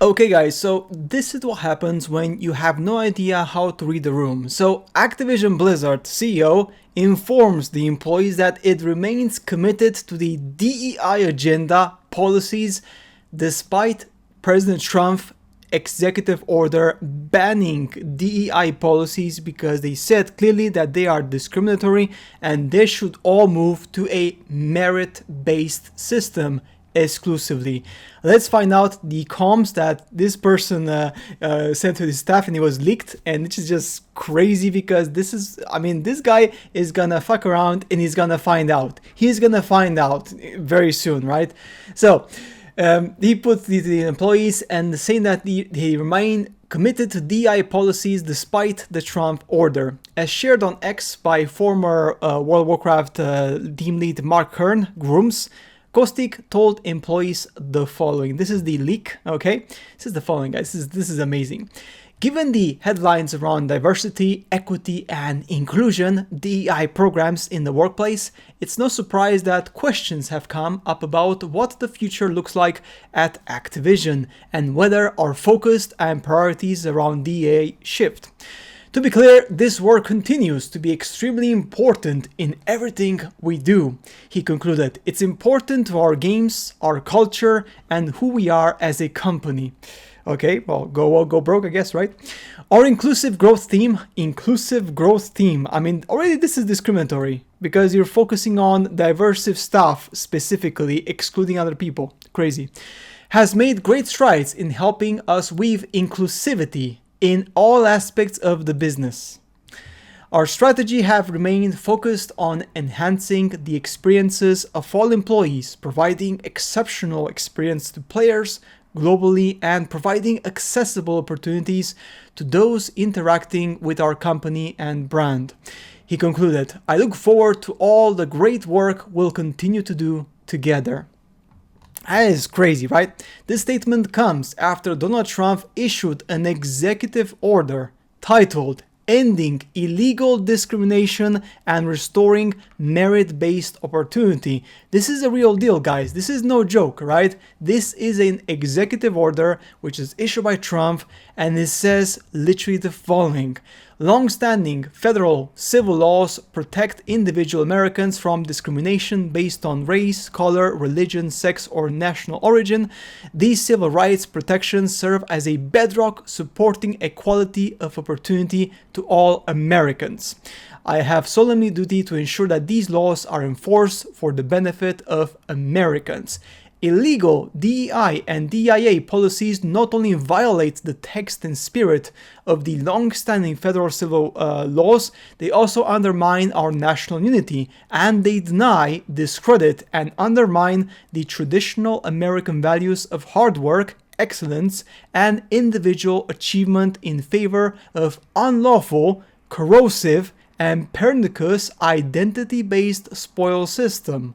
Okay guys, so this is what happens when you have no idea how to read the room. So Activision Blizzard CEO informs the employees that it remains committed to the DEI agenda policies despite President Trump's executive order banning DEI policies because they said clearly that they are discriminatory and they should all move to a merit-based system exclusively. Let's find out the comms that this person sent to his staff, and it was leaked, and it's just crazy because this guy is gonna fuck around and he's gonna find out. He's gonna find out very soon, right? So he put the employees and saying that they remain committed to DI policies despite the Trump order. As shared on X by former World of Warcraft team lead Mark Grooms, Kostik told employees the following. This is the leak, okay? This is the following, guys. This is amazing. Given the headlines around diversity, equity, and inclusion DEI programs in the workplace, it's no surprise that questions have come up about what the future looks like at Activision and whether our focus and priorities around DEI shift. To be clear, this work continues to be extremely important in everything we do. He concluded, it's important to our games, our culture, and who we are as a company. Okay, well, go broke, I guess, right? Our inclusive growth team, I mean, already this is discriminatory because you're focusing on diverse staff specifically, excluding other people. Crazy. Has made great strides in helping us weave inclusivity in all aspects of the business. Our strategy have remained focused on enhancing the experiences of all employees, providing exceptional experience to players globally, and providing accessible opportunities to those interacting with our company and brand. He concluded, I look forward to all the great work we'll continue to do together. That is crazy, right? This statement comes after Donald Trump issued an executive order titled Ending Illegal Discrimination and Restoring Merit-Based Opportunity. This is a real deal, guys. This is no joke, right? This is an executive order which is issued by Trump, and it says literally the following. Long-standing federal civil laws protect individual Americans from discrimination based on race, color, religion, sex, or national origin. These civil rights protections serve as a bedrock supporting equality of opportunity to all Americans. I have solemnly duty to ensure that these laws are enforced for the benefit of Americans. Illegal DEI and DIA policies not only violate the text and spirit of the long-standing federal civil laws, they also undermine our national unity, and they deny, discredit, and undermine the traditional American values of hard work, excellence, and individual achievement in favor of unlawful, corrosive, and pernicious identity-based spoil system.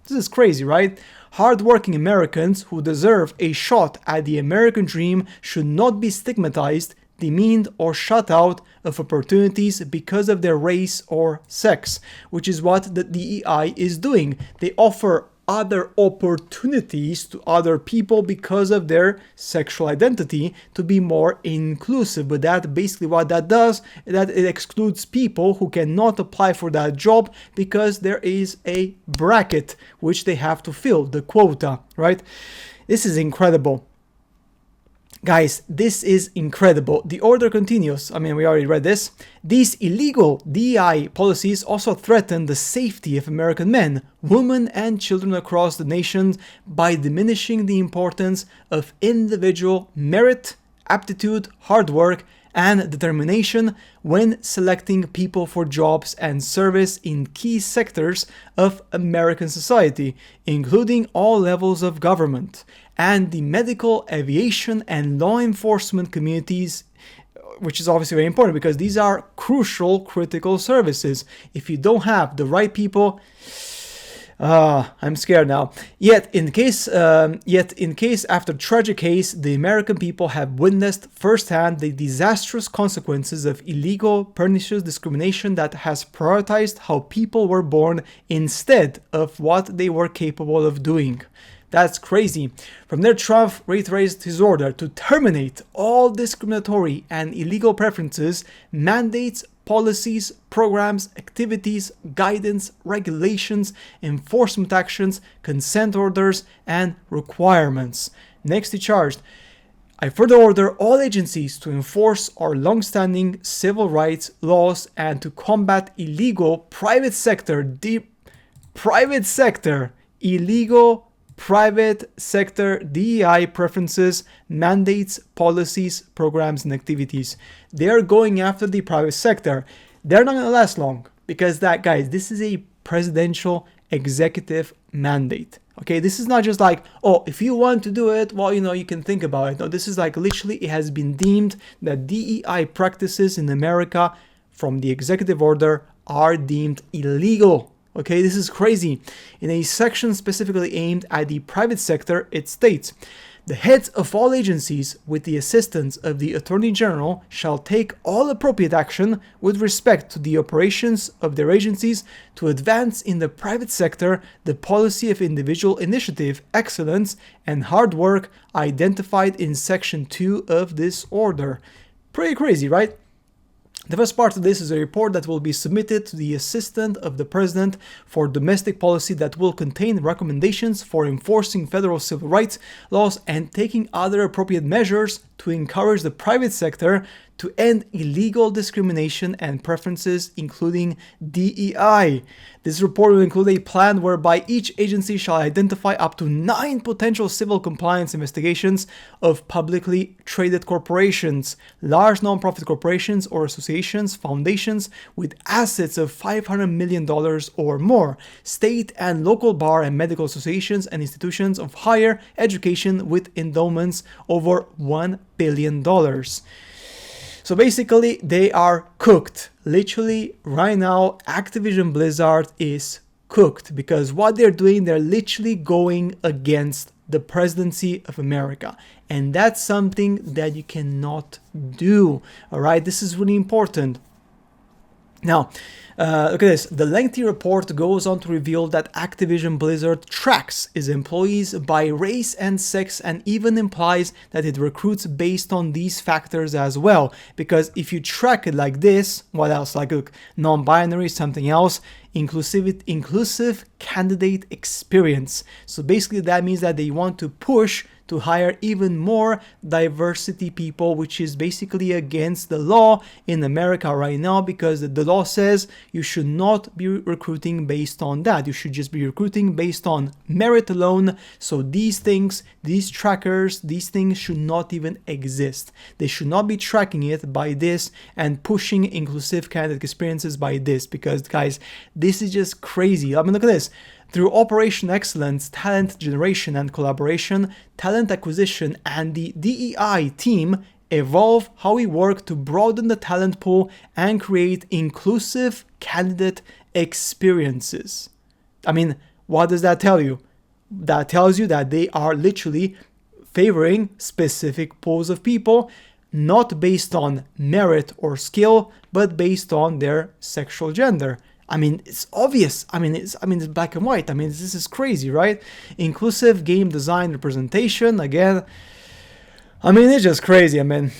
This is crazy, right? Hardworking Americans who deserve a shot at the American dream should not be stigmatized, demeaned, or shut out of opportunities because of their race or sex, which is what the DEI is doing. They offer other opportunities to other people because of their sexual identity to be more inclusive. But that basically what that does is that it excludes people who cannot apply for that job because there is a bracket which they have to fill, the quota, right? This is incredible. Guys, this is incredible. The order continues. I mean, we already read this. These illegal DEI policies also threaten the safety of American men, women, and children across the nation by diminishing the importance of individual merit, aptitude, hard work, and determination when selecting people for jobs and service in key sectors of American society, including all levels of government, and the medical, aviation, and law enforcement communities, which is obviously very important because these are crucial, critical services. If you don't have the right people, I'm scared now. Yet in case after tragic case, the American people have witnessed firsthand the disastrous consequences of illegal, pernicious discrimination that has prioritized how people were born instead of what they were capable of doing. That's crazy. From there, Trump reiterated his order to terminate all discriminatory and illegal preferences, mandates, policies, programs, activities, guidance, regulations, enforcement actions, consent orders, and requirements. Next, he charged, I further order all agencies to enforce our long-standing civil rights laws and to combat illegal private sector DEI preferences, mandates, policies, programs, and activities. They are going after the private sector. They're not going to last long because guys, this is a presidential executive mandate. Okay, this is not just like, oh, if you want to do it, well, you can think about it. No, this is like literally it has been deemed that DEI practices in America from the executive order are deemed illegal. Okay, this is crazy. In a section specifically aimed at the private sector, it states, the heads of all agencies, with the assistance of the Attorney General, shall take all appropriate action with respect to the operations of their agencies to advance in the private sector the policy of individual initiative, excellence, and hard work identified in Section 2 of this order. Pretty crazy, right? The first part of this is a report that will be submitted to the Assistant of the President for Domestic Policy that will contain recommendations for enforcing federal civil rights laws and taking other appropriate measures to encourage the private sector to end illegal discrimination and preferences, including DEI. This report will include a plan whereby each agency shall identify up to 9 potential civil compliance investigations of publicly traded corporations, large nonprofit corporations or associations, foundations with assets of $500 million or more, state and local bar and medical associations and institutions of higher education with endowments over $1 billion. So basically, they are cooked. Literally, right now, Activision Blizzard is cooked because what they're doing, they're literally going against the presidency of America. And that's something that you cannot do. All right, this is really important. Now, look at this. The lengthy report goes on to reveal that Activision Blizzard tracks its employees by race and sex and even implies that it recruits based on these factors as well. Because if you track it like this, what else? Like, look, non-binary, something else, inclusive candidate experience. So basically that means that they want to push to hire even more diversity people, which is basically against the law in America right now, because the law says you should not be recruiting based on that. You should just be recruiting based on merit alone. So these things, these trackers, these things should not even exist. They should not be tracking it by this and pushing inclusive candidate experiences by this, because guys, this is just crazy. I mean, look at this. Through Operation Excellence, talent generation and collaboration, talent acquisition, and the DEI team evolve how we work to broaden the talent pool and create inclusive candidate experiences. I mean, what does that tell you? That tells you that they are literally favoring specific pools of people, not based on merit or skill, but based on their sexual gender. I mean, it's obvious. I mean, it's black and white. I mean, this is crazy, right? Inclusive game design representation. Again, I mean, it's just crazy. I mean,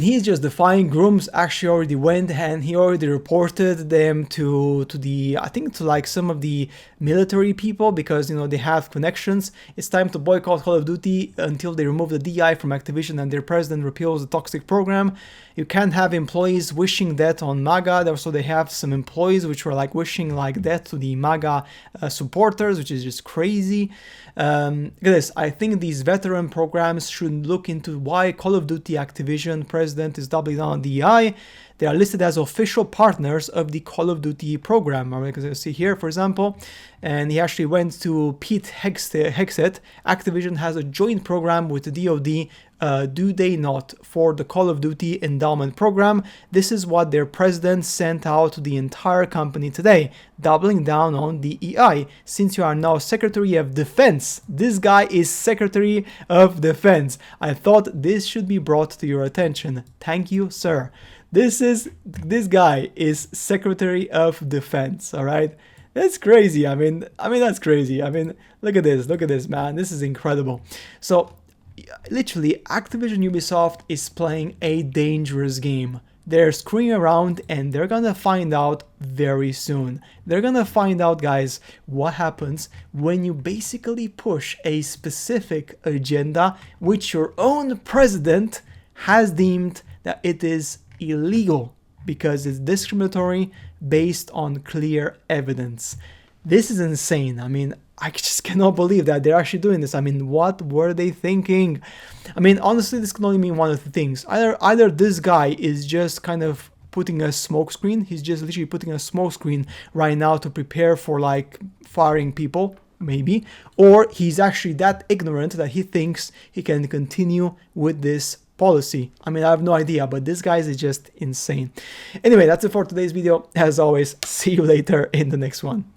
he's just defying. Grooms actually already went and he already reported them to the, I think, to like some of the military people, because, you know, they have connections. It's time to boycott Call of Duty until they remove the DI from Activision and their president repeals the toxic program. You can't have employees wishing death on MAGA. So they have some employees which were like wishing like death to the MAGA supporters, which is just crazy. Look at this. I think these veteran programs should look into why Call of Duty Activision president is doubling down on DEI. They are listed as official partners of the Call of Duty program. Because you see here, for example, and he actually went to Pete Hegseth. Activision has a joint program with the DoD, do they not, for the Call of Duty endowment program. This is what their president sent out to the entire company today, doubling down on DEI. Since you are now Secretary of Defense, this guy is Secretary of Defense. I thought this should be brought to your attention. Thank you, sir. This guy is Secretary of Defense, all right? That's crazy. That's crazy. Look at this, man. This is incredible. So, literally, Activision Ubisoft is playing a dangerous game. They're screwing around and they're gonna find out very soon. They're gonna find out, guys, what happens when you basically push a specific agenda which your own president has deemed that it is illegal because it's discriminatory based on clear evidence. This is insane. I just cannot believe that they're actually doing this. What were they thinking? Honestly, this can only mean one of the things. Either this guy is just kind of putting a smokescreen. He's just literally putting a smokescreen right now to prepare for like firing people, maybe. Or he's actually that ignorant that he thinks he can continue with this policy. I have no idea, but this guy is just insane. Anyway, that's it for today's video. As always, see you later in the next one.